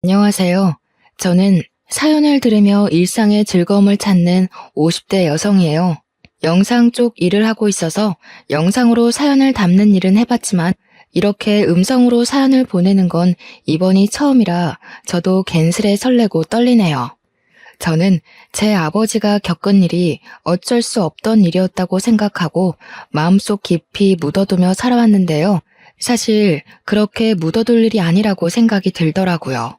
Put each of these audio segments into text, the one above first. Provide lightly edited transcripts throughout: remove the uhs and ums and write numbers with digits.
안녕하세요. 저는 사연을 들으며 일상의 즐거움을 찾는 50대 여성이에요. 영상 쪽 일을 하고 있어서 영상으로 사연을 담는 일은 해봤지만 이렇게 음성으로 사연을 보내는 건 이번이 처음이라 저도 괜스레 설레고 떨리네요. 저는 제 아버지가 겪은 일이 어쩔 수 없던 일이었다고 생각하고 마음속 깊이 묻어두며 살아왔는데요. 사실 그렇게 묻어둘 일이 아니라고 생각이 들더라고요.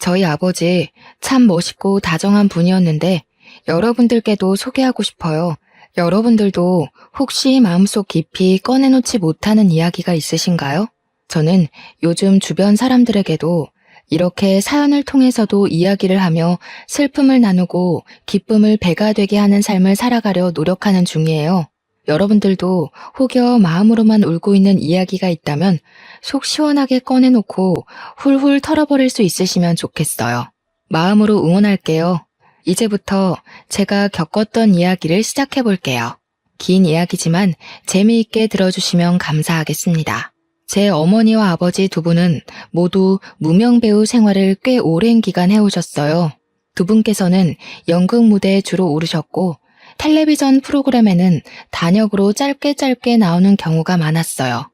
저희 아버지 참 멋있고 다정한 분이었는데 여러분들께도 소개하고 싶어요. 여러분들도 혹시 마음속 깊이 꺼내놓지 못하는 이야기가 있으신가요? 저는 요즘 주변 사람들에게도 이렇게 사연을 통해서도 이야기를 하며 슬픔을 나누고 기쁨을 배가 되게 하는 삶을 살아가려 노력하는 중이에요. 여러분들도 혹여 마음으로만 울고 있는 이야기가 있다면 속 시원하게 꺼내놓고 훌훌 털어버릴 수 있으시면 좋겠어요. 마음으로 응원할게요. 이제부터 제가 겪었던 이야기를 시작해볼게요. 긴 이야기지만 재미있게 들어주시면 감사하겠습니다. 제 어머니와 아버지 두 분은 모두 무명배우 생활을 꽤 오랜 기간 해오셨어요. 두 분께서는 연극 무대에 주로 오르셨고 텔레비전 프로그램에는 단역으로 짧게 나오는 경우가 많았어요.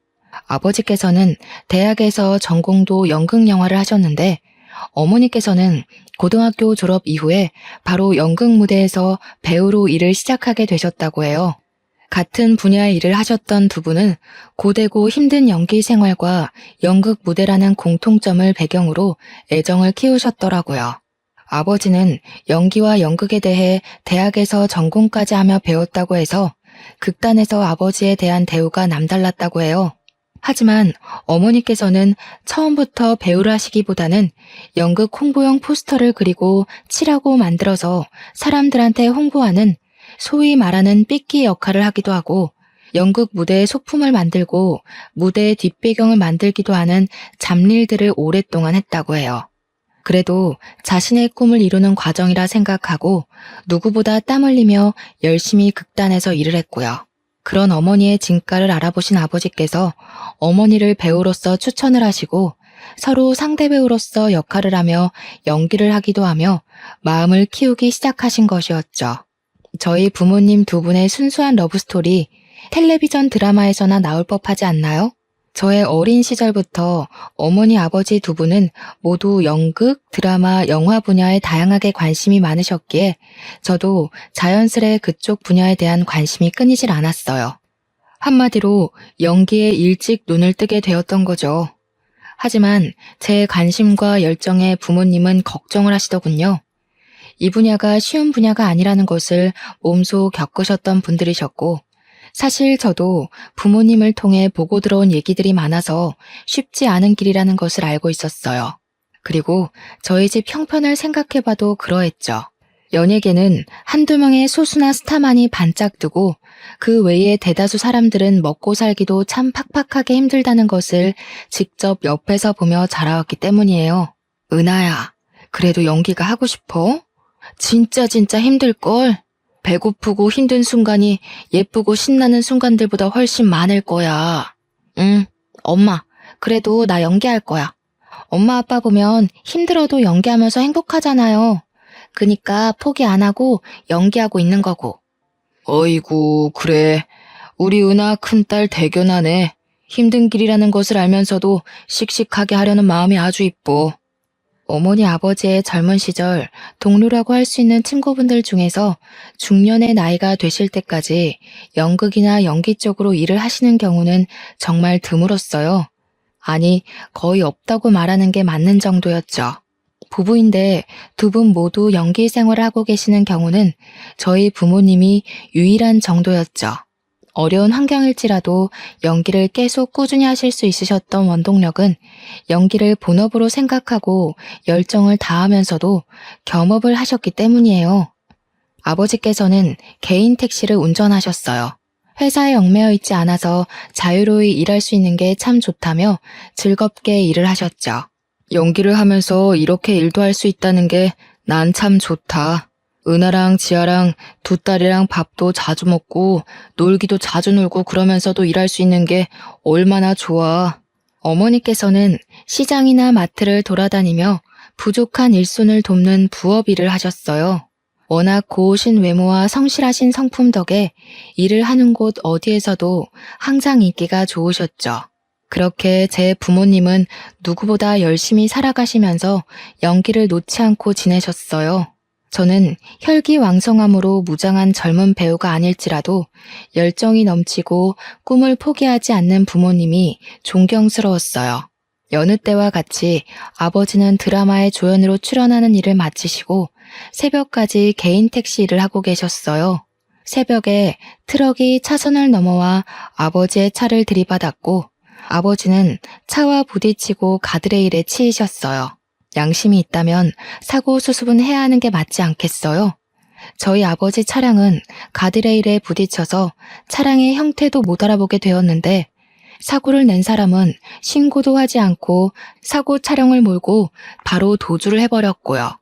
아버지께서는 대학에서 전공도 연극 영화를 하셨는데 어머니께서는 고등학교 졸업 이후에 바로 연극 무대에서 배우로 일을 시작하게 되셨다고 해요. 같은 분야의 일을 하셨던 두 분은 고되고 힘든 연기 생활과 연극 무대라는 공통점을 배경으로 애정을 키우셨더라고요. 아버지는 연기와 연극에 대해 대학에서 전공까지 하며 배웠다고 해서 극단에서 아버지에 대한 대우가 남달랐다고 해요. 하지만 어머니께서는 처음부터 배우를 하시기보다는 연극 홍보용 포스터를 그리고 칠하고 만들어서 사람들한테 홍보하는 소위 말하는 삐끼 역할을 하기도 하고 연극 무대의 소품을 만들고 무대의 뒷배경을 만들기도 하는 잡일들을 오랫동안 했다고 해요. 그래도 자신의 꿈을 이루는 과정이라 생각하고 누구보다 땀 흘리며 열심히 극단에서 일을 했고요. 그런 어머니의 진가를 알아보신 아버지께서 어머니를 배우로서 추천을 하시고 서로 상대 배우로서 역할을 하며 연기를 하기도 하며 마음을 키우기 시작하신 것이었죠. 저희 부모님 두 분의 순수한 러브스토리 텔레비전 드라마에서나 나올 법하지 않나요? 저의 어린 시절부터 어머니 아버지 두 분은 모두 연극, 드라마, 영화 분야에 다양하게 관심이 많으셨기에 저도 자연스레 그쪽 분야에 대한 관심이 끊이질 않았어요. 한마디로 연기에 일찍 눈을 뜨게 되었던 거죠. 하지만 제 관심과 열정에 부모님은 걱정을 하시더군요. 이 분야가 쉬운 분야가 아니라는 것을 몸소 겪으셨던 분들이셨고 사실 저도 부모님을 통해 보고 들어온 얘기들이 많아서 쉽지 않은 길이라는 것을 알고 있었어요. 그리고 저희 집 형편을 생각해봐도 그러했죠. 연예계는 한두 명의 소수나 스타만이 반짝 뜨고 그 외에 대다수 사람들은 먹고 살기도 참 팍팍하게 힘들다는 것을 직접 옆에서 보며 자라왔기 때문이에요. 은하야, 그래도 연기가 하고 싶어? 진짜 힘들걸? 배고프고 힘든 순간이 예쁘고 신나는 순간들보다 훨씬 많을 거야. 응, 엄마, 그래도 나 연기할 거야. 엄마 아빠 보면 힘들어도 연기하면서 행복하잖아요. 그니까 포기 안 하고 연기하고 있는 거고. 어이구, 그래. 우리 은하 큰딸 대견하네. 힘든 길이라는 것을 알면서도 씩씩하게 하려는 마음이 아주 이뻐. 어머니 아버지의 젊은 시절 동료라고 할 수 있는 친구분들 중에서 중년의 나이가 되실 때까지 연극이나 연기 쪽으로 일을 하시는 경우는 정말 드물었어요. 아니, 거의 없다고 말하는 게 맞는 정도였죠. 부부인데 두 분 모두 연기 생활을 하고 계시는 경우는 저희 부모님이 유일한 정도였죠. 어려운 환경일지라도 연기를 계속 꾸준히 하실 수 있으셨던 원동력은 연기를 본업으로 생각하고 열정을 다하면서도 겸업을 하셨기 때문이에요. 아버지께서는 개인 택시를 운전하셨어요. 회사에 얽매여 있지 않아서 자유로이 일할 수 있는 게 참 좋다며 즐겁게 일을 하셨죠. 연기를 하면서 이렇게 일도 할 수 있다는 게 난 참 좋다. 은하랑 지아랑 두 딸이랑 밥도 자주 먹고 놀기도 자주 놀고 그러면서도 일할 수 있는 게 얼마나 좋아. 어머니께서는 시장이나 마트를 돌아다니며 부족한 일손을 돕는 부업 일을 하셨어요. 워낙 고우신 외모와 성실하신 성품 덕에 일을 하는 곳 어디에서도 항상 인기가 좋으셨죠. 그렇게 제 부모님은 누구보다 열심히 살아가시면서 연기를 놓지 않고 지내셨어요. 저는 혈기왕성함으로 무장한 젊은 배우가 아닐지라도 열정이 넘치고 꿈을 포기하지 않는 부모님이 존경스러웠어요. 여느 때와 같이 아버지는 드라마의 조연으로 출연하는 일을 마치시고 새벽까지 개인 택시 일을 하고 계셨어요. 새벽에 트럭이 차선을 넘어와 아버지의 차를 들이받았고 아버지는 차와 부딪히고 가드레일에 치이셨어요. 양심이 있다면 사고 수습은 해야 하는 게 맞지 않겠어요? 저희 아버지 차량은 가드레일에 부딪혀서 차량의 형태도 못 알아보게 되었는데 사고를 낸 사람은 신고도 하지 않고 사고 차량을 몰고 바로 도주를 해버렸고요.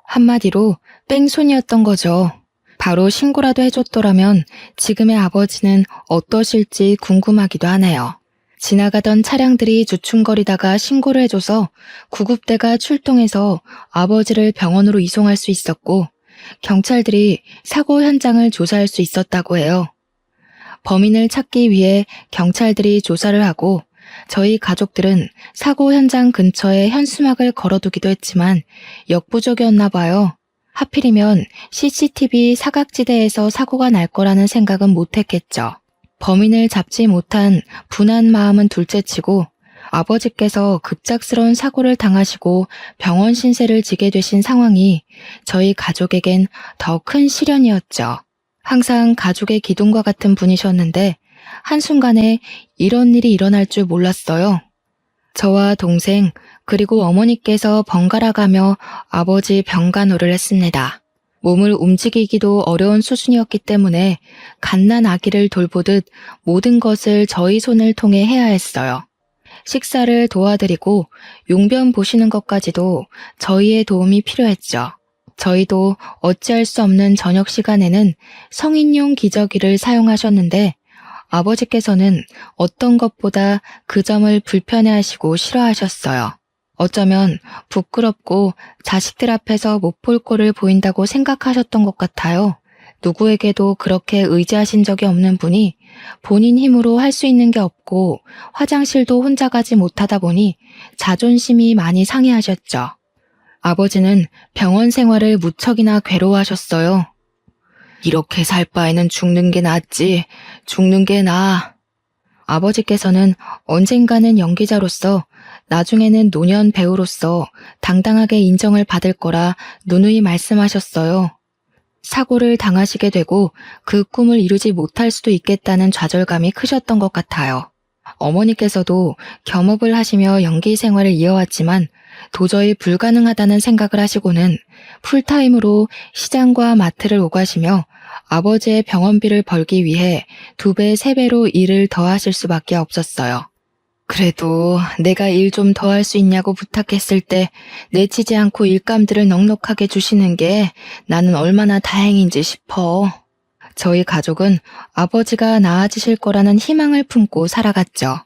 한마디로 뺑소니였던 거죠. 바로 신고라도 해줬더라면 지금의 아버지는 어떠실지 궁금하기도 하네요. 지나가던 차량들이 주춤거리다가 신고를 해줘서 구급대가 출동해서 아버지를 병원으로 이송할 수 있었고 경찰들이 사고 현장을 조사할 수 있었다고 해요. 범인을 찾기 위해 경찰들이 조사를 하고 저희 가족들은 사고 현장 근처에 현수막을 걸어두기도 했지만 역부족이었나 봐요. 하필이면 CCTV 사각지대에서 사고가 날 거라는 생각은 못했겠죠. 범인을 잡지 못한 분한 마음은 둘째치고 아버지께서 급작스러운 사고를 당하시고 병원 신세를 지게 되신 상황이 저희 가족에겐 더 큰 시련이었죠. 항상 가족의 기둥과 같은 분이셨는데 한순간에 이런 일이 일어날 줄 몰랐어요. 저와 동생 그리고 어머니께서 번갈아 가며 아버지 병간호를 했습니다. 몸을 움직이기도 어려운 수준이었기 때문에 갓난 아기를 돌보듯 모든 것을 저희 손을 통해 해야 했어요. 식사를 도와드리고 용변 보시는 것까지도 저희의 도움이 필요했죠. 저희도 어찌할 수 없는 저녁 시간에는 성인용 기저귀를 사용하셨는데 아버지께서는 어떤 것보다 그 점을 불편해하시고 싫어하셨어요. 어쩌면 부끄럽고 자식들 앞에서 못 볼 꼴을 보인다고 생각하셨던 것 같아요. 누구에게도 그렇게 의지하신 적이 없는 분이 본인 힘으로 할 수 있는 게 없고 화장실도 혼자 가지 못하다 보니 자존심이 많이 상해하셨죠. 아버지는 병원 생활을 무척이나 괴로워하셨어요. 이렇게 살 바에는 죽는 게 낫지, 죽는 게 나아. 아버지께서는 언젠가는 연기자로서 나중에는 노년 배우로서 당당하게 인정을 받을 거라 누누이 말씀하셨어요. 사고를 당하시게 되고 그 꿈을 이루지 못할 수도 있겠다는 좌절감이 크셨던 것 같아요. 어머니께서도 겸업을 하시며 연기 생활을 이어왔지만 도저히 불가능하다는 생각을 하시고는 풀타임으로 시장과 마트를 오가시며 아버지의 병원비를 벌기 위해 2배, 3배로 일을 더 하실 수밖에 없었어요. 그래도 내가 일 좀 더 할 수 있냐고 부탁했을 때 내치지 않고 일감들을 넉넉하게 주시는 게 나는 얼마나 다행인지 싶어. 저희 가족은 아버지가 나아지실 거라는 희망을 품고 살아갔죠.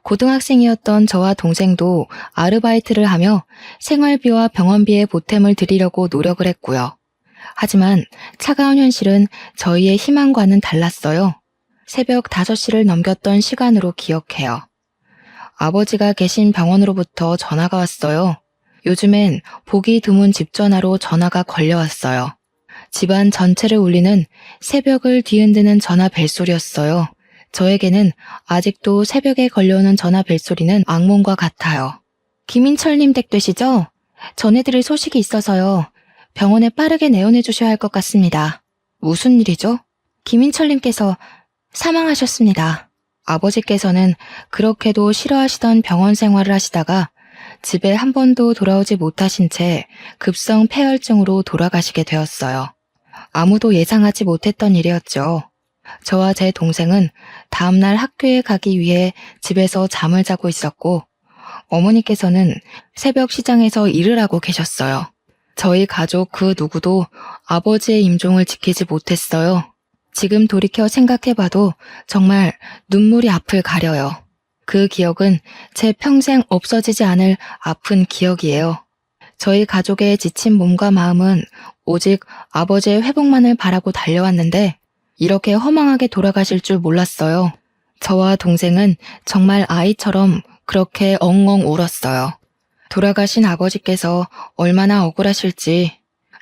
고등학생이었던 저와 동생도 아르바이트를 하며 생활비와 병원비에 보탬을 드리려고 노력을 했고요. 하지만 차가운 현실은 저희의 희망과는 달랐어요. 새벽 5시를 넘겼던 시간으로 기억해요. 아버지가 계신 병원으로부터 전화가 왔어요. 요즘엔 보기 드문 집 전화로 전화가 걸려왔어요. 집안 전체를 울리는 새벽을 뒤흔드는 전화 벨소리였어요. 저에게는 아직도 새벽에 걸려오는 전화 벨소리는 악몽과 같아요. 김인철님 댁 되시죠? 전해드릴 소식이 있어서요. 병원에 빠르게 내원해 주셔야 할 것 같습니다. 무슨 일이죠? 김인철님께서 사망하셨습니다. 아버지께서는 그렇게도 싫어하시던 병원 생활을 하시다가 집에 한 번도 돌아오지 못하신 채 급성 폐혈증으로 돌아가시게 되었어요. 아무도 예상하지 못했던 일이었죠. 저와 제 동생은 다음날 학교에 가기 위해 집에서 잠을 자고 있었고 어머니께서는 새벽 시장에서 일을 하고 계셨어요. 저희 가족 그 누구도 아버지의 임종을 지키지 못했어요. 지금 돌이켜 생각해봐도 정말 눈물이 앞을 가려요. 그 기억은 제 평생 없어지지 않을 아픈 기억이에요. 저희 가족의 지친 몸과 마음은 오직 아버지의 회복만을 바라고 달려왔는데 이렇게 허망하게 돌아가실 줄 몰랐어요. 저와 동생은 정말 아이처럼 그렇게 엉엉 울었어요. 돌아가신 아버지께서 얼마나 억울하실지,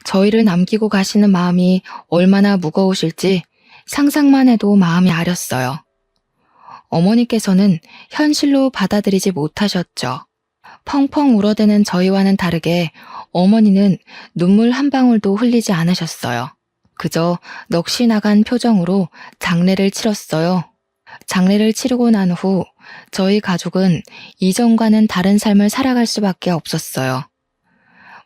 저희를 남기고 가시는 마음이 얼마나 무거우실지 상상만 해도 마음이 아렸어요. 어머니께서는 현실로 받아들이지 못하셨죠. 펑펑 울어대는 저희와는 다르게 어머니는 눈물 한 방울도 흘리지 않으셨어요. 그저 넋이 나간 표정으로 장례를 치렀어요. 장례를 치르고 난 후 저희 가족은 이전과는 다른 삶을 살아갈 수밖에 없었어요.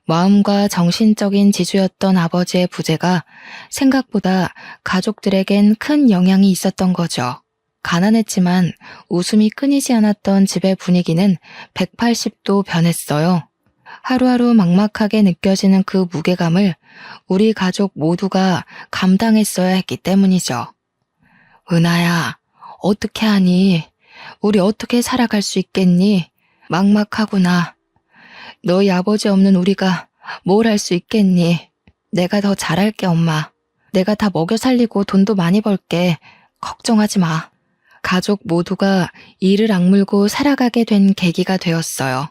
마음과 정신적인 지주였던 아버지의 부재가 생각보다 가족들에겐 큰 영향이 있었던 거죠. 가난했지만 웃음이 끊이지 않았던 집의 분위기는 180도 변했어요. 하루하루 막막하게 느껴지는 그 무게감을 우리 가족 모두가 감당했어야 했기 때문이죠. 은하야, 어떻게 하니? 우리 어떻게 살아갈 수 있겠니? 막막하구나. 너희 아버지 없는 우리가 뭘 할 수 있겠니? 내가 더 잘할게, 엄마. 내가 다 먹여 살리고 돈도 많이 벌게. 걱정하지 마. 가족 모두가 이를 악물고 살아가게 된 계기가 되었어요.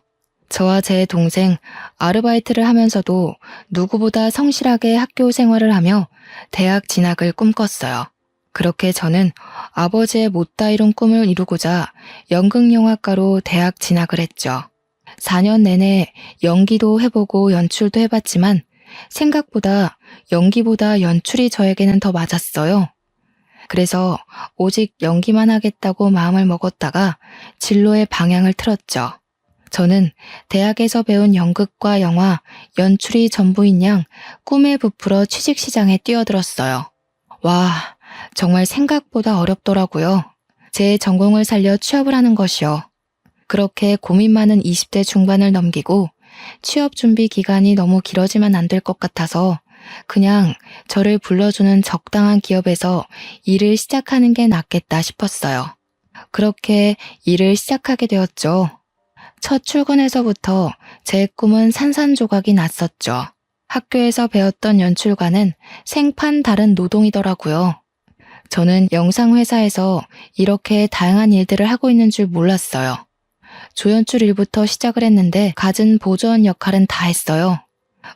저와 제 동생 아르바이트를 하면서도 누구보다 성실하게 학교 생활을 하며 대학 진학을 꿈꿨어요. 그렇게 저는 아버지의 못다 이룬 꿈을 이루고자 연극영화과로 대학 진학을 했죠. 4년 내내 연기도 해보고 연출도 해봤지만 생각보다 연기보다 연출이 저에게는 더 맞았어요. 그래서 오직 연기만 하겠다고 마음을 먹었다가 진로의 방향을 틀었죠. 저는 대학에서 배운 연극과 영화, 연출이 전부인 양 꿈에 부풀어 취직시장에 뛰어들었어요. 와, 정말 생각보다 어렵더라고요. 제 전공을 살려 취업을 하는 것이요. 그렇게 고민 많은 20대 중반을 넘기고 취업 준비 기간이 너무 길어지면 안 될 것 같아서 그냥 저를 불러주는 적당한 기업에서 일을 시작하는 게 낫겠다 싶었어요. 그렇게 일을 시작하게 되었죠. 첫 출근에서부터 제 꿈은 산산조각이 났었죠. 학교에서 배웠던 연출과는 생판 다른 노동이더라고요. 저는 영상회사에서 이렇게 다양한 일들을 하고 있는 줄 몰랐어요. 조연출 일부터 시작을 했는데 갖은 보조원 역할은 다 했어요.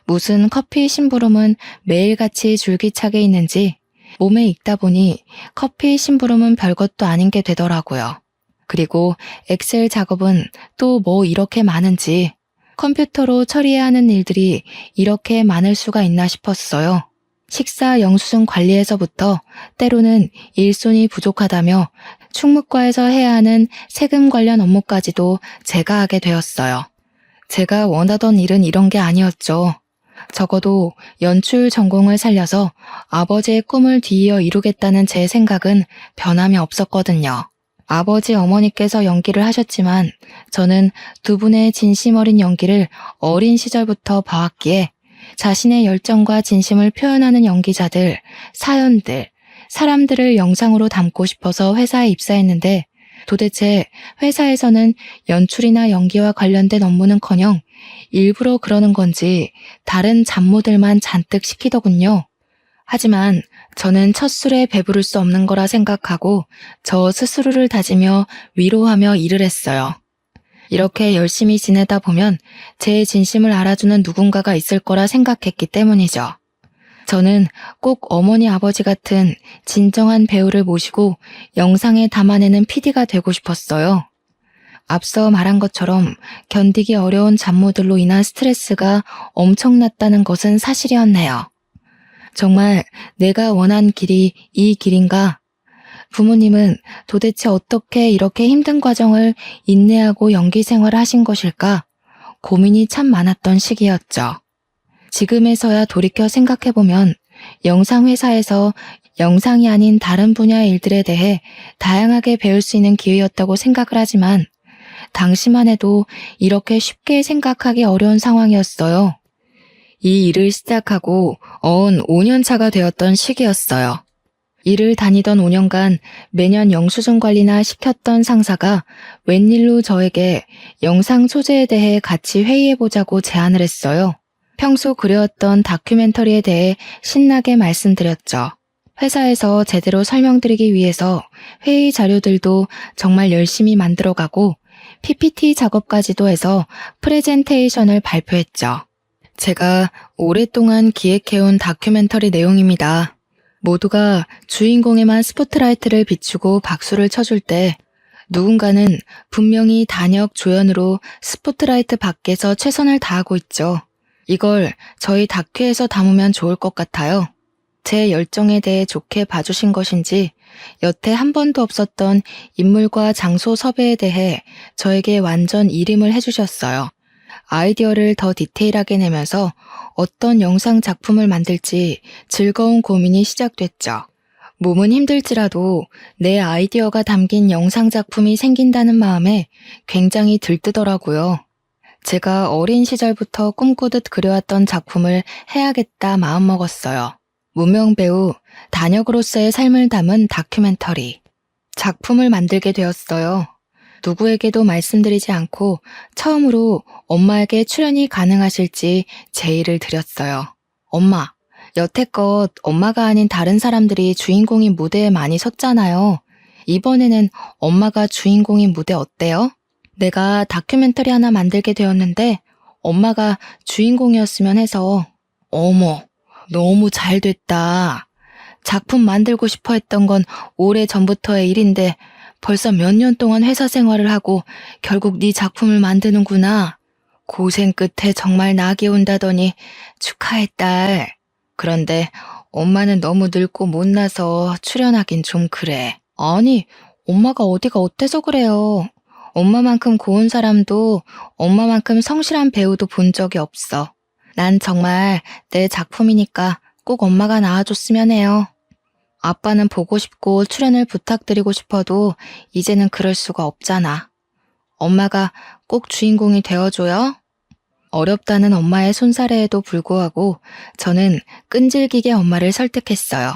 무슨 커피 심부름은 매일같이 줄기차게 있는지 몸에 익다 보니 커피 심부름은 별것도 아닌 게 되더라고요. 그리고 엑셀 작업은 또 뭐 이렇게 많은지 컴퓨터로 처리해야 하는 일들이 이렇게 많을 수가 있나 싶었어요. 식사 영수증 관리에서부터 때로는 일손이 부족하다며 충무과에서 해야 하는 세금 관련 업무까지도 제가 하게 되었어요. 제가 원하던 일은 이런 게 아니었죠. 적어도 연출 전공을 살려서 아버지의 꿈을 뒤이어 이루겠다는 제 생각은 변함이 없었거든요. 아버지 어머니께서 연기를 하셨지만 저는 두 분의 진심 어린 연기를 어린 시절부터 봐왔기에 자신의 열정과 진심을 표현하는 연기자들, 사연들, 사람들을 영상으로 담고 싶어서 회사에 입사했는데 도대체 회사에서는 연출이나 연기와 관련된 업무는커녕 일부러 그러는 건지 다른 잡무들만 잔뜩 시키더군요. 하지만 저는 첫 술에 배부를 수 없는 거라 생각하고 저 스스로를 다지며 위로하며 일을 했어요. 이렇게 열심히 지내다 보면 제 진심을 알아주는 누군가가 있을 거라 생각했기 때문이죠. 저는 꼭 어머니 아버지 같은 진정한 배우를 모시고 영상에 담아내는 PD가 되고 싶었어요. 앞서 말한 것처럼 견디기 어려운 잡무들로 인한 스트레스가 엄청났다는 것은 사실이었네요. 정말 내가 원한 길이 이 길인가? 부모님은 도대체 어떻게 이렇게 힘든 과정을 인내하고 연기 생활을 하신 것일까? 고민이 참 많았던 시기였죠. 지금에서야 돌이켜 생각해보면 영상회사에서 영상이 아닌 다른 분야의 일들에 대해 다양하게 배울 수 있는 기회였다고 생각을 하지만 당시만 해도 이렇게 쉽게 생각하기 어려운 상황이었어요. 이 일을 시작하고 어언 5년 차가 되었던 시기였어요. 일을 다니던 5년간 매년 영수증 관리나 시켰던 상사가 웬일로 저에게 영상 소재에 대해 같이 회의해보자고 제안을 했어요. 평소 그려왔던 다큐멘터리에 대해 신나게 말씀드렸죠. 회사에서 제대로 설명드리기 위해서 회의 자료들도 정말 열심히 만들어가고 PPT 작업까지도 해서 프레젠테이션을 발표했죠. 제가 오랫동안 기획해온 다큐멘터리 내용입니다. 모두가 주인공에만 스포트라이트를 비추고 박수를 쳐줄 때 누군가는 분명히 단역 조연으로 스포트라이트 밖에서 최선을 다하고 있죠. 이걸 저희 다큐에서 담으면 좋을 것 같아요. 제 열정에 대해 좋게 봐주신 것인지 여태 한 번도 없었던 인물과 장소 섭외에 대해 저에게 완전 일임을 해주셨어요. 아이디어를 더 디테일하게 내면서 어떤 영상 작품을 만들지 즐거운 고민이 시작됐죠. 몸은 힘들지라도 내 아이디어가 담긴 영상 작품이 생긴다는 마음에 굉장히 들뜨더라고요. 제가 어린 시절부터 꿈꾸듯 그려왔던 작품을 해야겠다 마음먹었어요. 무명 배우 단역으로서의 삶을 담은 다큐멘터리. 작품을 만들게 되었어요. 누구에게도 말씀드리지 않고 처음으로 엄마에게 출연이 가능하실지 제의를 드렸어요. 엄마, 여태껏 엄마가 아닌 다른 사람들이 주인공인 무대에 많이 섰잖아요. 이번에는 엄마가 주인공인 무대 어때요? 내가 다큐멘터리 하나 만들게 되었는데 엄마가 주인공이었으면 해서. 어머, 너무 잘 됐다. 작품 만들고 싶어 했던 건 오래전부터의 일인데 벌써 몇 년 동안 회사 생활을 하고 결국 네 작품을 만드는구나. 고생 끝에 정말 낙이 온다더니 축하해 딸. 그런데 엄마는 너무 늙고 못나서 출연하긴 좀 그래. 아니, 엄마가 어디가 어때서 그래요. 엄마만큼 고운 사람도 엄마만큼 성실한 배우도 본 적이 없어. 난 정말 내 작품이니까 꼭 엄마가 나와줬으면 해요. 아빠는 보고 싶고 출연을 부탁드리고 싶어도 이제는 그럴 수가 없잖아. 엄마가 꼭 주인공이 되어줘요. 어렵다는 엄마의 손사래에도 불구하고 저는 끈질기게 엄마를 설득했어요.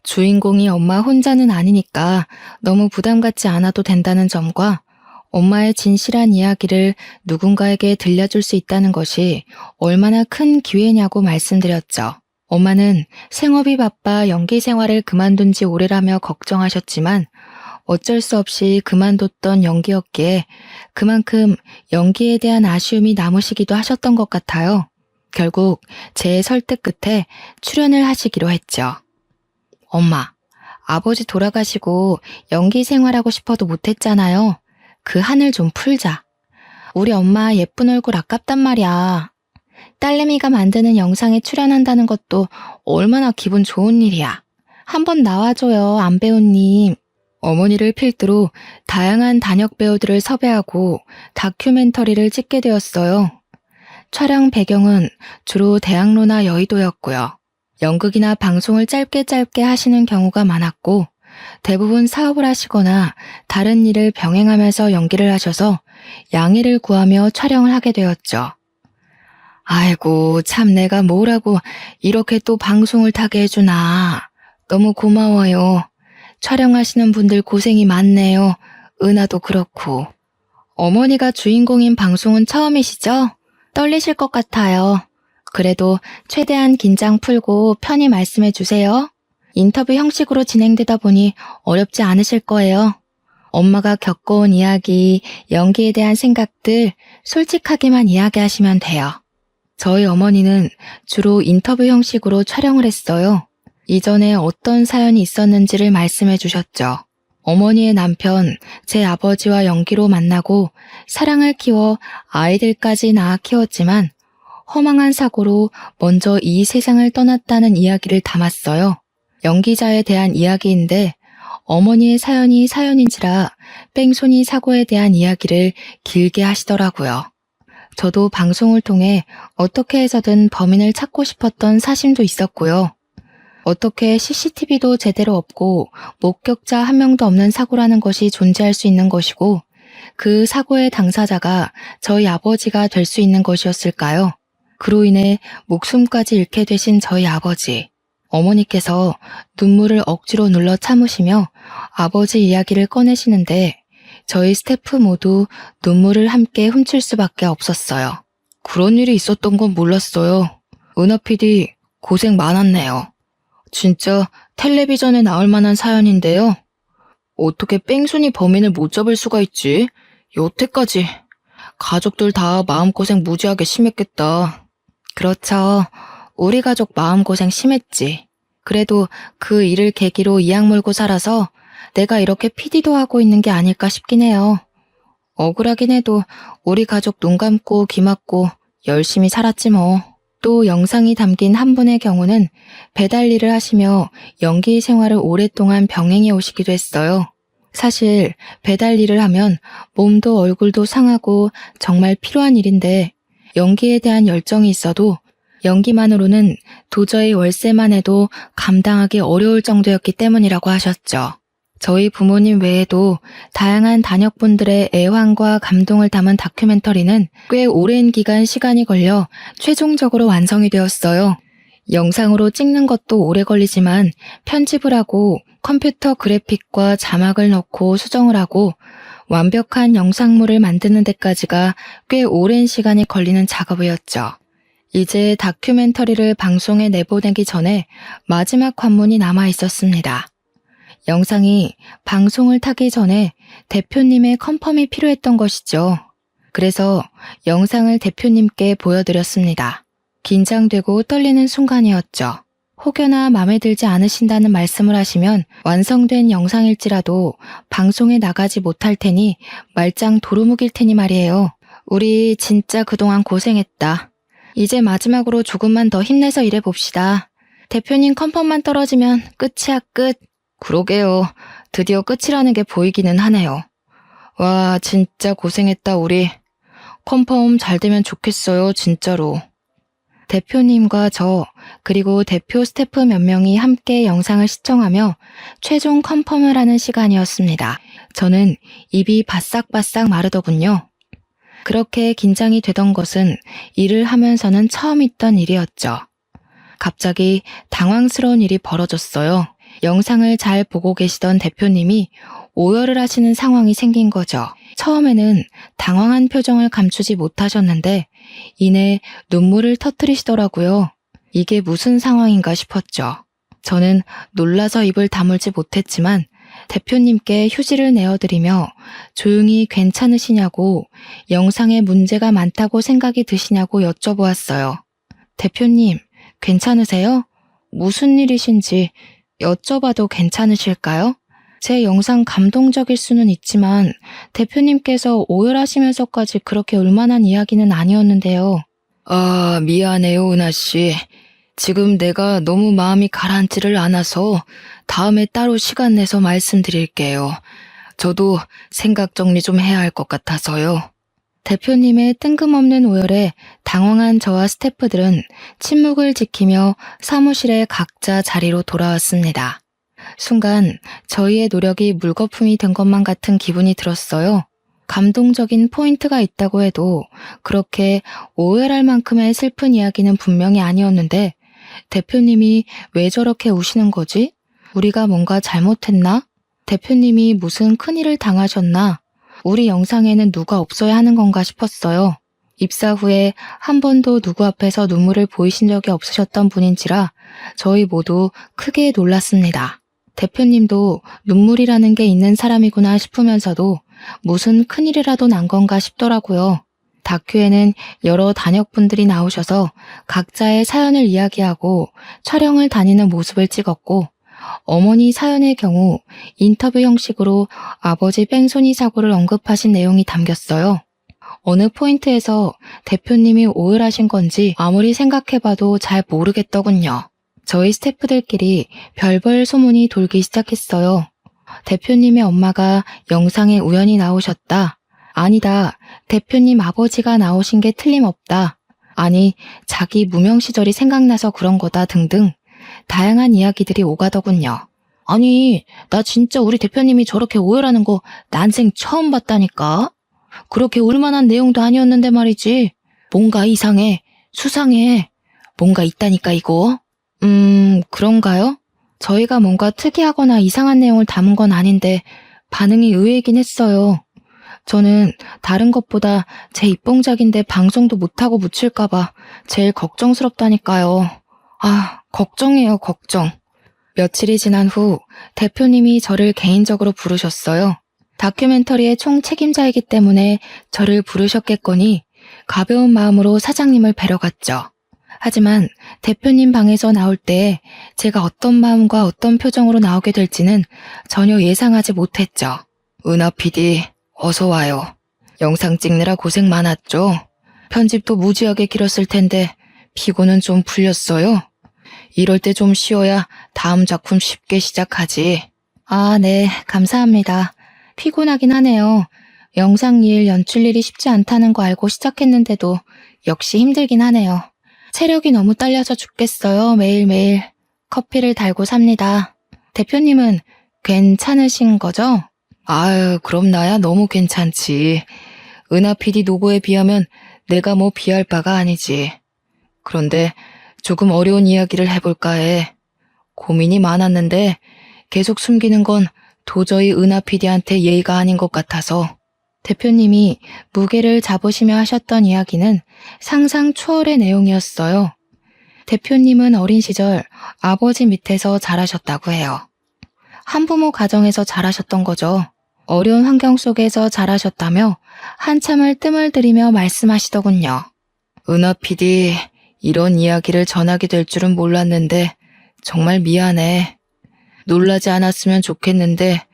주인공이 엄마 혼자는 아니니까 너무 부담 갖지 않아도 된다는 점과 엄마의 진실한 이야기를 누군가에게 들려줄 수 있다는 것이 얼마나 큰 기회냐고 말씀드렸죠. 엄마는 생업이 바빠 연기 생활을 그만둔 지 오래라며 걱정하셨지만 어쩔 수 없이 그만뒀던 연기였기에 그만큼 연기에 대한 아쉬움이 남으시기도 하셨던 것 같아요. 결국 제 설득 끝에 출연을 하시기로 했죠. 엄마, 아버지 돌아가시고 연기 생활하고 싶어도 못했잖아요. 그 한을 좀 풀자. 우리 엄마 예쁜 얼굴 아깝단 말이야. 딸내미가 만드는 영상에 출연한다는 것도 얼마나 기분 좋은 일이야. 한번 나와줘요, 안배우님. 어머니를 필두로 다양한 단역 배우들을 섭외하고 다큐멘터리를 찍게 되었어요. 촬영 배경은 주로 대학로나 여의도였고요. 연극이나 방송을 짧게 하시는 경우가 많았고 대부분 사업을 하시거나 다른 일을 병행하면서 연기를 하셔서 양해를 구하며 촬영을 하게 되었죠. 아이고, 참 내가 뭐라고 이렇게 또 방송을 타게 해주나. 너무 고마워요. 촬영하시는 분들 고생이 많네요. 은하도 그렇고. 어머니가 주인공인 방송은 처음이시죠? 떨리실 것 같아요. 그래도 최대한 긴장 풀고 편히 말씀해 주세요. 인터뷰 형식으로 진행되다 보니 어렵지 않으실 거예요. 엄마가 겪어온 이야기, 연기에 대한 생각들 솔직하게만 이야기하시면 돼요. 저희 어머니는 주로 인터뷰 형식으로 촬영을 했어요. 이전에 어떤 사연이 있었는지를 말씀해 주셨죠. 어머니의 남편, 제 아버지와 연기로 만나고 사랑을 키워 아이들까지 낳아 키웠지만 허망한 사고로 먼저 이 세상을 떠났다는 이야기를 담았어요. 연기자에 대한 이야기인데 어머니의 사연이 사연인지라 뺑소니 사고에 대한 이야기를 길게 하시더라고요. 저도 방송을 통해 어떻게 해서든 범인을 찾고 싶었던 사심도 있었고요. 어떻게 CCTV도 제대로 없고 목격자 한 명도 없는 사고라는 것이 존재할 수 있는 것이고 그 사고의 당사자가 저희 아버지가 될 수 있는 것이었을까요? 그로 인해 목숨까지 잃게 되신 저희 아버지. 어머니께서 눈물을 억지로 눌러 참으시며 아버지 이야기를 꺼내시는데 저희 스태프 모두 눈물을 함께 훔칠 수밖에 없었어요. 그런 일이 있었던 건 몰랐어요. 은하 PD, 고생 많았네요. 진짜 텔레비전에 나올 만한 사연인데요. 어떻게 뺑소니 범인을 못 잡을 수가 있지? 여태까지. 가족들 다 마음고생 무지하게 심했겠다. 그렇죠. 우리 가족 마음고생 심했지. 그래도 그 일을 계기로 이악 물고 살아서 내가 이렇게 PD도 하고 있는 게 아닐까 싶긴 해요. 억울하긴 해도 우리 가족 눈 감고 귀 막고 열심히 살았지 뭐. 또 영상이 담긴 한 분의 경우는 배달 일을 하시며 연기 생활을 오랫동안 병행해 오시기도 했어요. 사실 배달 일을 하면 몸도 얼굴도 상하고 정말 필요한 일인데 연기에 대한 열정이 있어도 연기만으로는 도저히 월세만 해도 감당하기 어려울 정도였기 때문이라고 하셨죠. 저희 부모님 외에도 다양한 단역분들의 애환과 감동을 담은 다큐멘터리는 꽤 오랜 기간 시간이 걸려 최종적으로 완성이 되었어요. 영상으로 찍는 것도 오래 걸리지만 편집을 하고 컴퓨터 그래픽과 자막을 넣고 수정을 하고 완벽한 영상물을 만드는 데까지가 꽤 오랜 시간이 걸리는 작업이었죠. 이제 다큐멘터리를 방송에 내보내기 전에 마지막 관문이 남아 있었습니다. 영상이 방송을 타기 전에 대표님의 컨펌이 필요했던 것이죠. 그래서 영상을 대표님께 보여드렸습니다. 긴장되고 떨리는 순간이었죠. 혹여나 마음에 들지 않으신다는 말씀을 하시면 완성된 영상일지라도 방송에 나가지 못할 테니 말짱 도루묵일 테니 말이에요. 우리 진짜 그동안 고생했다. 이제 마지막으로 조금만 더 힘내서 일해봅시다. 대표님 컨펌만 떨어지면 끝이야 끝. 그러게요. 드디어 끝이라는 게 보이기는 하네요. 와, 진짜 고생했다 우리. 컨펌 잘 되면 좋겠어요, 진짜로. 대표님과 저, 그리고 대표 스태프 몇 명이 함께 영상을 시청하며 최종 컨펌을 하는 시간이었습니다. 저는 입이 바싹바싹 마르더군요. 그렇게 긴장이 되던 것은 일을 하면서는 처음 있던 일이었죠. 갑자기 당황스러운 일이 벌어졌어요. 영상을 잘 보고 계시던 대표님이 오열을 하시는 상황이 생긴 거죠. 처음에는 당황한 표정을 감추지 못하셨는데 이내 눈물을 터뜨리시더라고요. 이게 무슨 상황인가 싶었죠. 저는 놀라서 입을 다물지 못했지만 대표님께 휴지를 내어드리며 조용히 괜찮으시냐고 영상에 문제가 많다고 생각이 드시냐고 여쭤보았어요. 대표님, 괜찮으세요? 무슨 일이신지 여쭤봐도 괜찮으실까요? 제 영상 감동적일 수는 있지만 대표님께서 오열하시면서까지 그렇게 울만한 이야기는 아니었는데요. 아, 미안해요, 은하씨. 지금 내가 너무 마음이 가라앉지를 않아서 다음에 따로 시간 내서 말씀드릴게요. 저도 생각 정리 좀 해야 할 것 같아서요. 대표님의 뜬금없는 오열에 당황한 저와 스태프들은 침묵을 지키며 사무실에 각자 자리로 돌아왔습니다. 순간 저희의 노력이 물거품이 된 것만 같은 기분이 들었어요. 감동적인 포인트가 있다고 해도 그렇게 오열할 만큼의 슬픈 이야기는 분명히 아니었는데 대표님이 왜 저렇게 우시는 거지? 우리가 뭔가 잘못했나? 대표님이 무슨 큰일을 당하셨나? 우리 영상에는 누가 없어야 하는 건가 싶었어요. 입사 후에 한 번도 누구 앞에서 눈물을 보이신 적이 없으셨던 분인지라 저희 모두 크게 놀랐습니다. 대표님도 눈물이라는 게 있는 사람이구나 싶으면서도 무슨 큰일이라도 난 건가 싶더라고요. 다큐에는 여러 단역분들이 나오셔서 각자의 사연을 이야기하고 촬영을 다니는 모습을 찍었고 어머니 사연의 경우 인터뷰 형식으로 아버지 뺑소니 사고를 언급하신 내용이 담겼어요. 어느 포인트에서 대표님이 오열하신 건지 아무리 생각해봐도 잘 모르겠더군요. 저희 스태프들끼리 별별 소문이 돌기 시작했어요. 대표님의 엄마가 영상에 우연히 나오셨다. 아니다. 대표님 아버지가 나오신 게 틀림없다. 아니, 자기 무명 시절이 생각나서 그런 거다 등등 다양한 이야기들이 오가더군요. 아니, 나 진짜 우리 대표님이 저렇게 오열하는 거 난생 처음 봤다니까? 그렇게 울만한 내용도 아니었는데 말이지. 뭔가 이상해. 수상해. 뭔가 있다니까 이거. 그런가요? 저희가 뭔가 특이하거나 이상한 내용을 담은 건 아닌데 반응이 의외이긴 했어요. 저는 다른 것보다 제 입봉작인데 방송도 못하고 묻힐까봐 제일 걱정스럽다니까요. 아, 걱정이에요, 걱정. 며칠이 지난 후 대표님이 저를 개인적으로 부르셨어요. 다큐멘터리의 총 책임자이기 때문에 저를 부르셨겠거니 가벼운 마음으로 사장님을 뵈러 갔죠. 하지만 대표님 방에서 나올 때 제가 어떤 마음과 어떤 표정으로 나오게 될지는 전혀 예상하지 못했죠. 은하 PD, 어서 와요. 영상 찍느라 고생 많았죠? 편집도 무지하게 길었을 텐데 피곤은 좀 풀렸어요? 이럴 때 좀 쉬어야 다음 작품 쉽게 시작하지. 아, 네, 감사합니다. 피곤하긴 하네요. 영상 일, 연출 일이 쉽지 않다는 거 알고 시작했는데도 역시 힘들긴 하네요. 체력이 너무 딸려서 죽겠어요, 매일매일. 커피를 달고 삽니다. 대표님은 괜찮으신 거죠? 아유, 그럼 나야 너무 괜찮지. 은하 PD 노고에 비하면 내가 뭐 비할 바가 아니지. 그런데 조금 어려운 이야기를 해볼까 해. 고민이 많았는데 계속 숨기는 건 도저히 은하 PD한테 예의가 아닌 것 같아서. 대표님이 무게를 잡으시며 하셨던 이야기는 상상 초월의 내용이었어요. 대표님은 어린 시절 아버지 밑에서 자라셨다고 해요. 한부모 가정에서 자라셨던 거죠. 어려운 환경 속에서 자라셨다며 한참을 뜸을 들이며 말씀하시더군요. 은하 PD, 이런 이야기를 전하게 될 줄은 몰랐는데 정말 미안해. 놀라지 않았으면 좋겠는데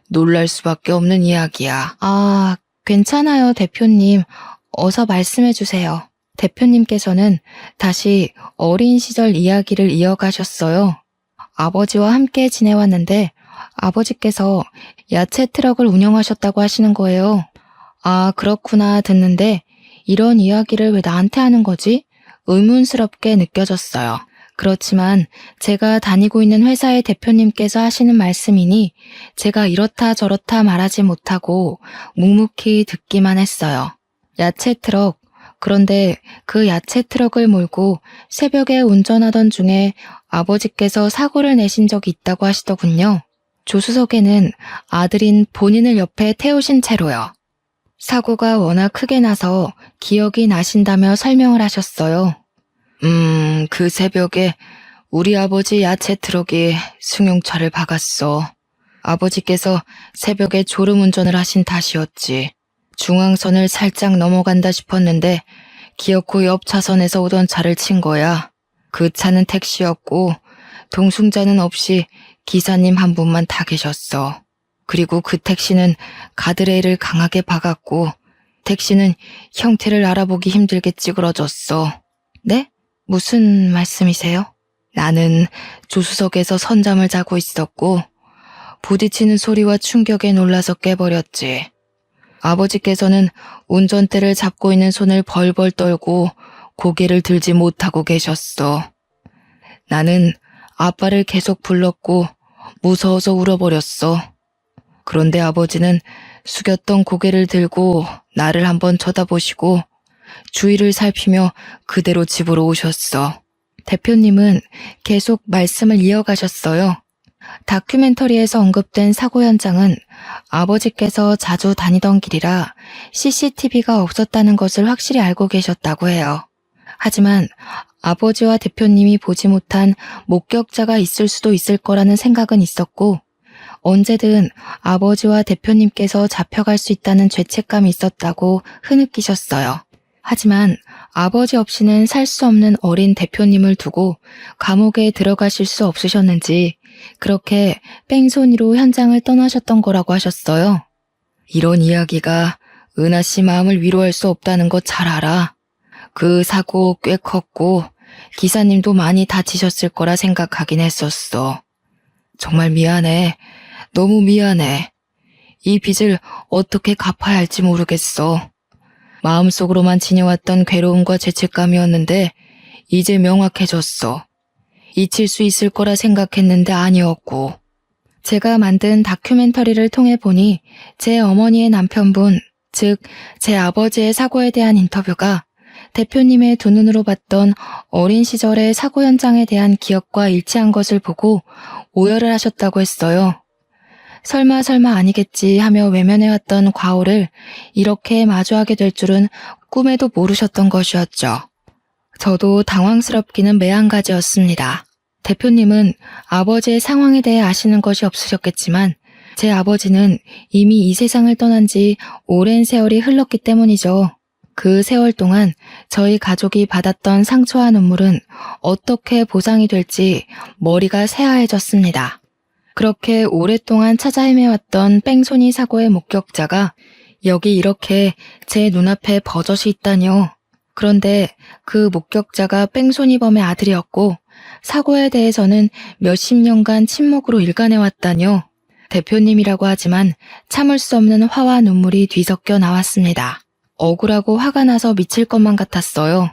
놀랄 수밖에 없는 이야기야. 아, 괜찮아요, 대표님. 어서 말씀해 주세요. 대표님께서는 다시 어린 시절 이야기를 이어가셨어요. 아버지와 함께 지내왔는데 아버지께서 야채 트럭을 운영하셨다고 하시는 거예요. 아, 그렇구나 듣는데 이런 이야기를 왜 나한테 하는 거지? 의문스럽게 느껴졌어요. 그렇지만 제가 다니고 있는 회사의 대표님께서 하시는 말씀이니 제가 이렇다 저렇다 말하지 못하고 묵묵히 듣기만 했어요. 야채 트럭. 그런데 그 야채 트럭을 몰고 새벽에 운전하던 중에 아버지께서 사고를 내신 적이 있다고 하시더군요. 조수석에는 아들인 본인을 옆에 태우신 채로요. 사고가 워낙 크게 나서 기억이 나신다며 설명을 하셨어요. 그 새벽에 우리 아버지 야채 트럭이 승용차를 박았어. 아버지께서 새벽에 졸음운전을 하신 탓이었지. 중앙선을 살짝 넘어간다 싶었는데 기어코 옆 차선에서 오던 차를 친 거야. 그 차는 택시였고 동승자는 없이 기사님 한 분만 타 계셨어. 그리고 그 택시는 가드레일을 강하게 박았고 택시는 형태를 알아보기 힘들게 찌그러졌어. 네? 무슨 말씀이세요? 나는 조수석에서 선잠을 자고 있었고 부딪히는 소리와 충격에 놀라서 깨버렸지. 아버지께서는 운전대를 잡고 있는 손을 벌벌 떨고 고개를 들지 못하고 계셨어. 나는 아빠를 계속 불렀고 무서워서 울어버렸어. 그런데 아버지는 숙였던 고개를 들고 나를 한번 쳐다보시고 주위를 살피며 그대로 집으로 오셨어. 대표님은 계속 말씀을 이어가셨어요. 다큐멘터리에서 언급된 사고 현장은 아버지께서 자주 다니던 길이라 CCTV가 없었다는 것을 확실히 알고 계셨다고 해요. 하지만 아버지와 대표님이 보지 못한 목격자가 있을 수도 있을 거라는 생각은 있었고 언제든 아버지와 대표님께서 잡혀갈 수 있다는 죄책감이 있었다고 흐느끼셨어요. 하지만 아버지 없이는 살 수 없는 어린 대표님을 두고 감옥에 들어가실 수 없으셨는지 그렇게 뺑소니로 현장을 떠나셨던 거라고 하셨어요. 이런 이야기가 은하 씨 마음을 위로할 수 없다는 거 잘 알아. 그 사고 꽤 컸고 기사님도 많이 다치셨을 거라 생각하긴 했었어. 정말 미안해. 너무 미안해. 이 빚을 어떻게 갚아야 할지 모르겠어. 마음속으로만 지녀왔던 괴로움과 죄책감이었는데 이제 명확해졌어. 잊힐 수 있을 거라 생각했는데 아니었고. 제가 만든 다큐멘터리를 통해 보니 제 어머니의 남편분, 즉 제 아버지의 사고에 대한 인터뷰가 대표님의 두 눈으로 봤던 어린 시절의 사고 현장에 대한 기억과 일치한 것을 보고 오열을 하셨다고 했어요. 설마 설마 아니겠지 하며 외면해왔던 과오를 이렇게 마주하게 될 줄은 꿈에도 모르셨던 것이었죠. 저도 당황스럽기는 매한가지였습니다. 대표님은 아버지의 상황에 대해 아시는 것이 없으셨겠지만 제 아버지는 이미 이 세상을 떠난 지 오랜 세월이 흘렀기 때문이죠. 그 세월 동안 저희 가족이 받았던 상처와 눈물은 어떻게 보상이 될지 머리가 새하얘졌습니다. 그렇게 오랫동안 찾아 헤매왔던 뺑소니 사고의 목격자가 여기 이렇게 제 눈앞에 버젓이 있다니요. 그런데 그 목격자가 뺑소니범의 아들이었고 사고에 대해서는 몇십 년간 침묵으로 일관해왔다니요. 대표님이라고 하지만 참을 수 없는 화와 눈물이 뒤섞여 나왔습니다. 억울하고 화가 나서 미칠 것만 같았어요.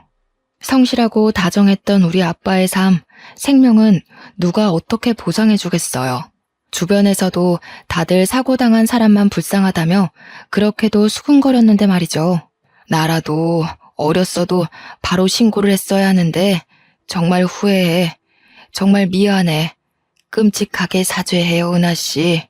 성실하고 다정했던 우리 아빠의 삶, 생명은 누가 어떻게 보상해주겠어요. 주변에서도 다들 사고당한 사람만 불쌍하다며 그렇게도 수군거렸는데 말이죠. 나라도 어렸어도 바로 신고를 했어야 하는데 정말 후회해. 정말 미안해. 끔찍하게 사죄해요, 은하씨.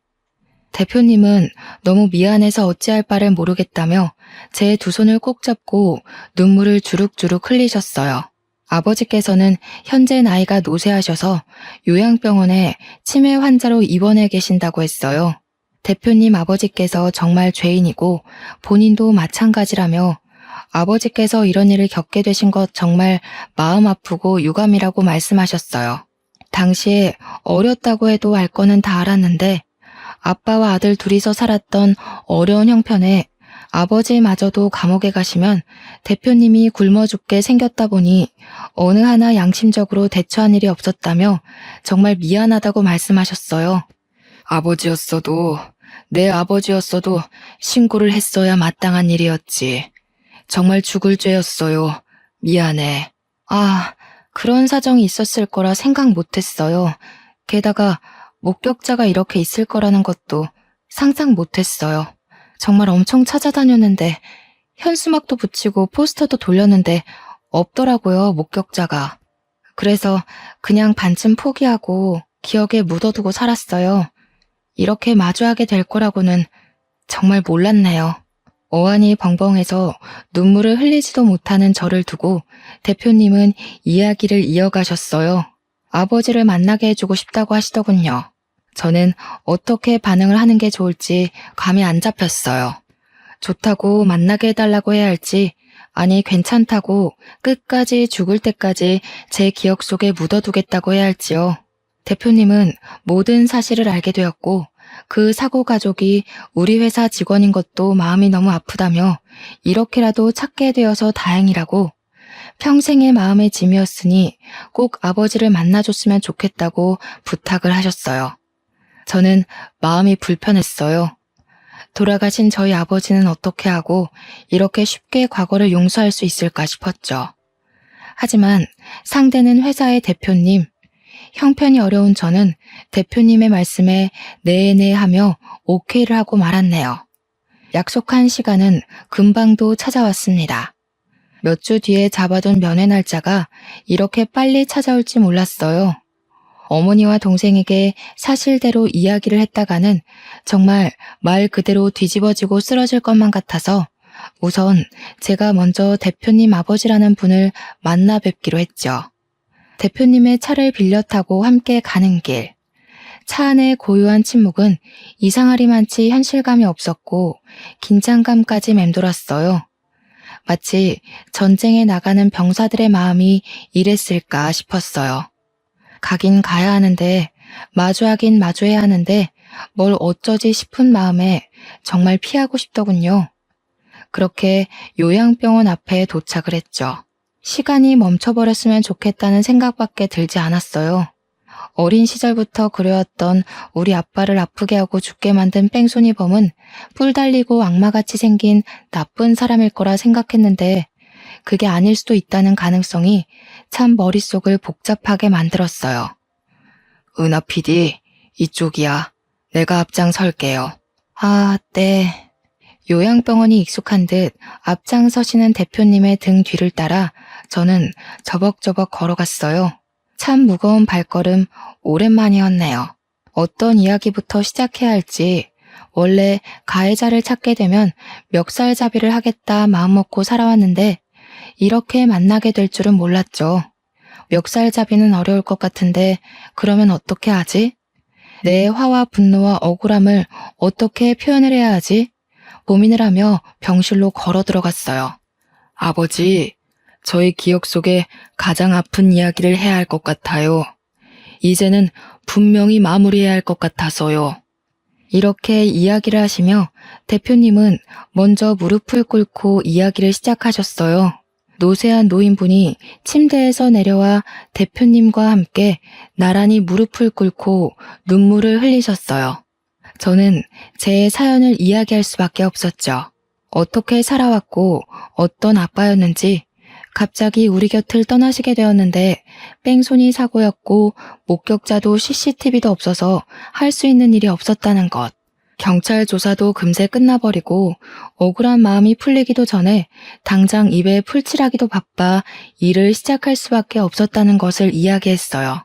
대표님은 너무 미안해서 어찌할 바를 모르겠다며 제 두 손을 꼭 잡고 눈물을 주룩주룩 흘리셨어요. 아버지께서는 현재 나이가 노쇠하셔서 요양병원에 치매 환자로 입원해 계신다고 했어요. 대표님 아버지께서 정말 죄인이고 본인도 마찬가지라며 아버지께서 이런 일을 겪게 되신 것 정말 마음 아프고 유감이라고 말씀하셨어요. 당시에 어렸다고 해도 알 거는 다 알았는데 아빠와 아들 둘이서 살았던 어려운 형편에 아버지마저도 감옥에 가시면 대표님이 굶어 죽게 생겼다 보니 어느 하나 양심적으로 대처한 일이 없었다며 정말 미안하다고 말씀하셨어요. 아버지였어도 내 아버지였어도 신고를 했어야 마땅한 일이었지. 정말 죽을 죄였어요. 미안해. 아, 그런 사정이 있었을 거라 생각 못했어요. 게다가 목격자가 이렇게 있을 거라는 것도 상상 못했어요. 정말 엄청 찾아다녔는데 현수막도 붙이고 포스터도 돌렸는데 없더라고요, 목격자가. 그래서 그냥 반쯤 포기하고 기억에 묻어두고 살았어요. 이렇게 마주하게 될 거라고는 정말 몰랐네요. 어안이 벙벙해서 눈물을 흘리지도 못하는 저를 두고 대표님은 이야기를 이어가셨어요. 아버지를 만나게 해주고 싶다고 하시더군요. 저는 어떻게 반응을 하는 게 좋을지 감이 안 잡혔어요. 좋다고 만나게 해달라고 해야 할지, 아니 괜찮다고 끝까지 죽을 때까지 제 기억 속에 묻어두겠다고 해야 할지요. 대표님은 모든 사실을 알게 되었고 그 사고 가족이 우리 회사 직원인 것도 마음이 너무 아프다며 이렇게라도 찾게 되어서 다행이라고 평생의 마음의 짐이었으니 꼭 아버지를 만나줬으면 좋겠다고 부탁을 하셨어요. 저는 마음이 불편했어요. 돌아가신 저희 아버지는 어떻게 하고 이렇게 쉽게 과거를 용서할 수 있을까 싶었죠. 하지만 상대는 회사의 대표님, 형편이 어려운 저는 대표님의 말씀에 네네 하며 오케이를 하고 말았네요. 약속한 시간은 금방도 찾아왔습니다. 몇 주 뒤에 잡아둔 면회 날짜가 이렇게 빨리 찾아올지 몰랐어요. 어머니와 동생에게 사실대로 이야기를 했다가는 정말 말 그대로 뒤집어지고 쓰러질 것만 같아서 우선 제가 먼저 대표님 아버지라는 분을 만나 뵙기로 했죠. 대표님의 차를 빌려 타고 함께 가는 길. 차 안의 고요한 침묵은 이상하리만치 현실감이 없었고 긴장감까지 맴돌았어요. 마치 전쟁에 나가는 병사들의 마음이 이랬을까 싶었어요. 가긴 가야 하는데 마주하긴 마주해야 하는데 뭘 어쩌지 싶은 마음에 정말 피하고 싶더군요. 그렇게 요양병원 앞에 도착을 했죠. 시간이 멈춰버렸으면 좋겠다는 생각밖에 들지 않았어요. 어린 시절부터 그려왔던 우리 아빠를 아프게 하고 죽게 만든 뺑소니범은 뿔 달리고 악마같이 생긴 나쁜 사람일 거라 생각했는데 그게 아닐 수도 있다는 가능성이 참 머릿속을 복잡하게 만들었어요. 은하 PD, 이쪽이야. 내가 앞장설게요. 아, 네. 요양병원이 익숙한 듯 앞장서시는 대표님의 등 뒤를 따라 저는 저벅저벅 걸어갔어요. 참 무거운 발걸음 오랜만이었네요. 어떤 이야기부터 시작해야 할지, 원래 가해자를 찾게 되면 멱살잡이를 하겠다 마음먹고 살아왔는데 이렇게 만나게 될 줄은 몰랐죠. 멱살잡이는 어려울 것 같은데 그러면 어떻게 하지? 내 화와 분노와 억울함을 어떻게 표현을 해야 하지? 고민을 하며 병실로 걸어 들어갔어요. 아버지, 저의 기억 속에 가장 아픈 이야기를 해야 할 것 같아요. 이제는 분명히 마무리해야 할 것 같아서요. 이렇게 이야기를 하시며 대표님은 먼저 무릎을 꿇고 이야기를 시작하셨어요. 노쇠한 노인분이 침대에서 내려와 대표님과 함께 나란히 무릎을 꿇고 눈물을 흘리셨어요. 저는 제 사연을 이야기할 수밖에 없었죠. 어떻게 살아왔고 어떤 아빠였는지, 갑자기 우리 곁을 떠나시게 되었는데 뺑소니 사고였고 목격자도 CCTV도 없어서 할 수 있는 일이 없었다는 것. 경찰 조사도 금세 끝나버리고 억울한 마음이 풀리기도 전에 당장 입에 풀칠하기도 바빠 일을 시작할 수밖에 없었다는 것을 이야기했어요.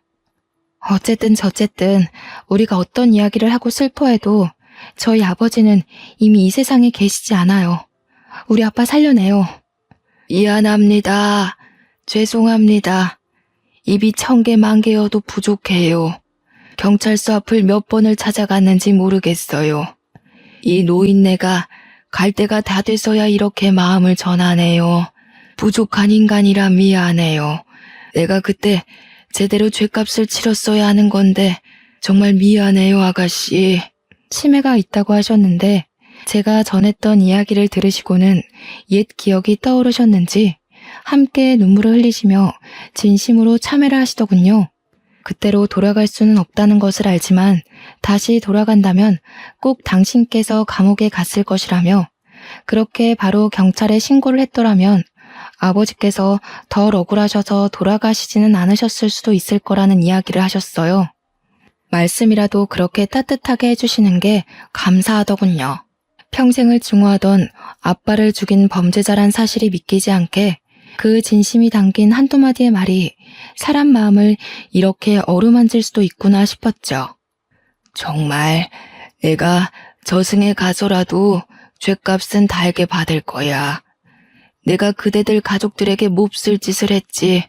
어쨌든 저쨌든 우리가 어떤 이야기를 하고 슬퍼해도 저희 아버지는 이미 이 세상에 계시지 않아요. 우리 아빠 살려내요. 미안합니다. 죄송합니다. 입이 1000개 만개여도 부족해요. 경찰서 앞을 몇 번을 찾아갔는지 모르겠어요. 이 노인네가 갈 때가 다 돼서야 이렇게 마음을 전하네요. 부족한 인간이라 미안해요. 내가 그때 제대로 죗값을 치렀어야 하는 건데 정말 미안해요, 아가씨. 치매가 있다고 하셨는데 제가 전했던 이야기를 들으시고는 옛 기억이 떠오르셨는지 함께 눈물을 흘리시며 진심으로 참회를 하시더군요. 그때로 돌아갈 수는 없다는 것을 알지만 다시 돌아간다면 꼭 당신께서 감옥에 갔을 것이라며, 그렇게 바로 경찰에 신고를 했더라면 아버지께서 덜 억울하셔서 돌아가시지는 않으셨을 수도 있을 거라는 이야기를 하셨어요. 말씀이라도 그렇게 따뜻하게 해주시는 게 감사하더군요. 평생을 증오하던 아빠를 죽인 범죄자란 사실이 믿기지 않게 그 진심이 담긴 한두 마디의 말이 사람 마음을 이렇게 어루만질 수도 있구나 싶었죠. 정말 내가 저승에 가서라도 죗값은 달게 받을 거야. 내가 그대들 가족들에게 몹쓸 짓을 했지.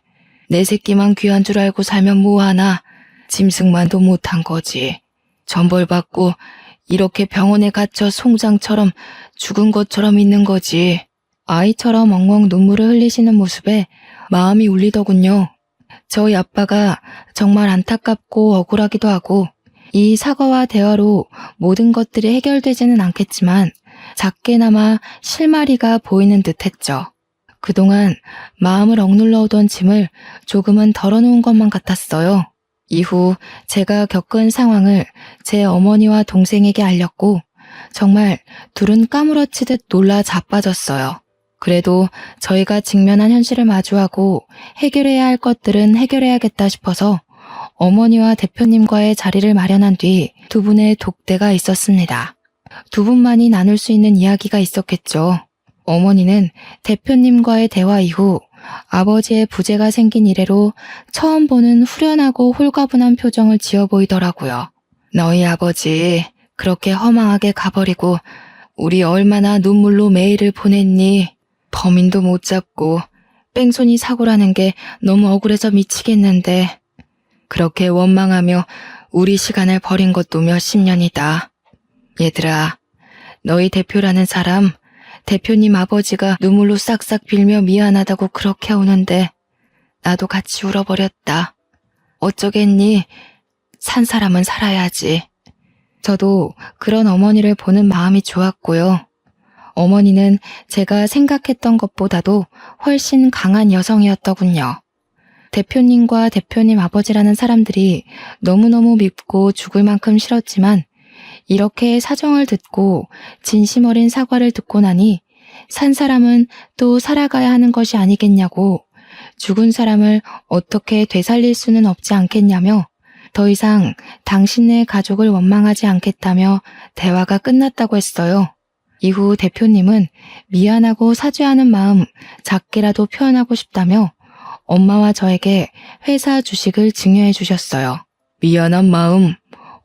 내 새끼만 귀한 줄 알고 살면 뭐하나. 짐승만도 못한 거지. 전벌받고 이렇게 병원에 갇혀 송장처럼 죽은 것처럼 있는 거지. 아이처럼 엉엉 눈물을 흘리시는 모습에 마음이 울리더군요. 저희 아빠가 정말 안타깝고 억울하기도 하고, 이 사과와 대화로 모든 것들이 해결되지는 않겠지만 작게나마 실마리가 보이는 듯했죠. 그동안 마음을 억눌러 오던 짐을 조금은 덜어놓은 것만 같았어요. 이후 제가 겪은 상황을 제 어머니와 동생에게 알렸고 정말 둘은 까무러치듯 놀라 자빠졌어요. 그래도 저희가 직면한 현실을 마주하고 해결해야 할 것들은 해결해야겠다 싶어서 어머니와 대표님과의 자리를 마련한 뒤 두 분의 독대가 있었습니다. 두 분만이 나눌 수 있는 이야기가 있었겠죠. 어머니는 대표님과의 대화 이후 아버지의 부재가 생긴 이래로 처음 보는 후련하고 홀가분한 표정을 지어 보이더라고요. 너희 아버지 그렇게 허망하게 가버리고 우리 얼마나 눈물로 매일을 보냈니? 범인도 못 잡고 뺑소니 사고라는 게 너무 억울해서 미치겠는데 그렇게 원망하며 우리 시간을 버린 것도 몇십 년이다. 얘들아, 너희 대표라는 사람, 대표님 아버지가 눈물로 싹싹 빌며 미안하다고 그렇게 우는데 나도 같이 울어버렸다. 어쩌겠니? 산 사람은 살아야지. 저도 그런 어머니를 보는 마음이 좋았고요. 어머니는 제가 생각했던 것보다도 훨씬 강한 여성이었더군요. 대표님과 대표님 아버지라는 사람들이 너무너무 밉고 죽을 만큼 싫었지만 이렇게 사정을 듣고 진심 어린 사과를 듣고 나니 산 사람은 또 살아가야 하는 것이 아니겠냐고, 죽은 사람을 어떻게 되살릴 수는 없지 않겠냐며 더 이상 당신네 가족을 원망하지 않겠다며 대화가 끝났다고 했어요. 이후 대표님은 미안하고 사죄하는 마음 작게라도 표현하고 싶다며 엄마와 저에게 회사 주식을 증여해 주셨어요. 미안한 마음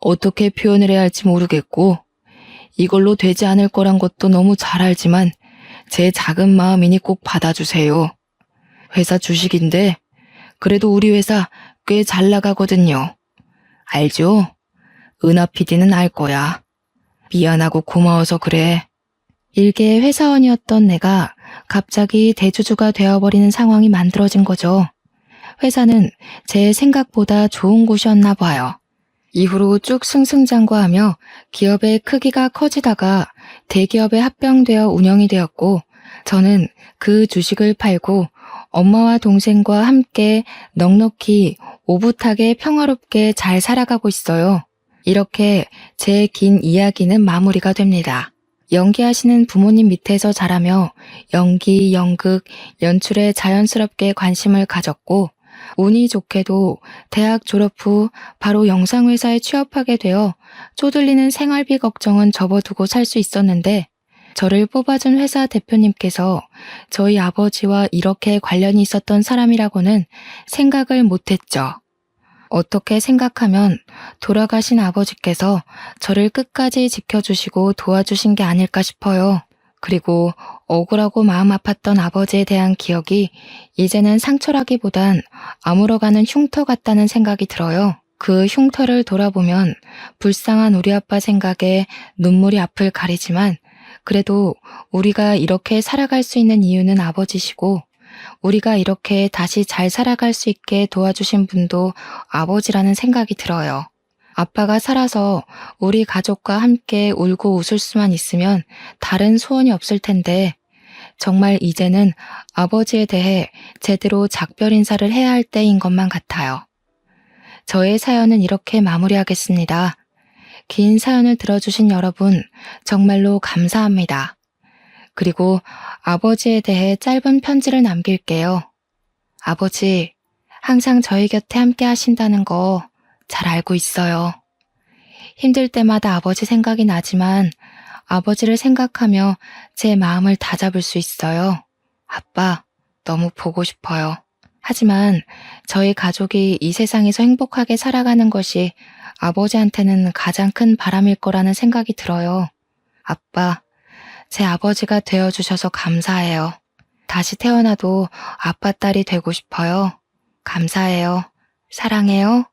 어떻게 표현을 해야 할지 모르겠고, 이걸로 되지 않을 거란 것도 너무 잘 알지만 제 작은 마음이니 꼭 받아주세요. 회사 주식인데 그래도 우리 회사 꽤 잘 나가거든요. 알죠? 은하 PD는 알 거야. 미안하고 고마워서 그래. 일개 회사원이었던 내가 갑자기 대주주가 되어버리는 상황이 만들어진 거죠. 회사는 제 생각보다 좋은 곳이었나 봐요. 이후로 쭉 승승장구하며 기업의 크기가 커지다가 대기업에 합병되어 운영이 되었고, 저는 그 주식을 팔고 엄마와 동생과 함께 넉넉히 오붓하게 평화롭게 잘 살아가고 있어요. 이렇게 제 긴 이야기는 마무리가 됩니다. 연기하시는 부모님 밑에서 자라며 연기, 연극, 연출에 자연스럽게 관심을 가졌고, 운이 좋게도 대학 졸업 후 바로 영상회사에 취업하게 되어 쪼들리는 생활비 걱정은 접어두고 살 수 있었는데, 저를 뽑아준 회사 대표님께서 저희 아버지와 이렇게 관련이 있었던 사람이라고는 생각을 못했죠. 어떻게 생각하면 돌아가신 아버지께서 저를 끝까지 지켜주시고 도와주신 게 아닐까 싶어요. 그리고 억울하고 마음 아팠던 아버지에 대한 기억이 이제는 상처라기보단 아물어가는 흉터 같다는 생각이 들어요. 그 흉터를 돌아보면 불쌍한 우리 아빠 생각에 눈물이 앞을 가리지만, 그래도 우리가 이렇게 살아갈 수 있는 이유는 아버지시고, 우리가 이렇게 다시 잘 살아갈 수 있게 도와주신 분도 아버지라는 생각이 들어요. 아빠가 살아서 우리 가족과 함께 울고 웃을 수만 있으면 다른 소원이 없을 텐데, 정말 이제는 아버지에 대해 제대로 작별 인사를 해야 할 때인 것만 같아요. 저의 사연은 이렇게 마무리하겠습니다. 긴 사연을 들어주신 여러분, 정말로 감사합니다. 그리고 아버지에 대해 짧은 편지를 남길게요. 아버지, 항상 저희 곁에 함께 하신다는 거 잘 알고 있어요. 힘들 때마다 아버지 생각이 나지만 아버지를 생각하며 제 마음을 다잡을 수 있어요. 아빠, 너무 보고 싶어요. 하지만 저희 가족이 이 세상에서 행복하게 살아가는 것이 아버지한테는 가장 큰 바람일 거라는 생각이 들어요. 아빠, 제 아버지가 되어주셔서 감사해요. 다시 태어나도 아빠 딸이 되고 싶어요. 감사해요. 사랑해요.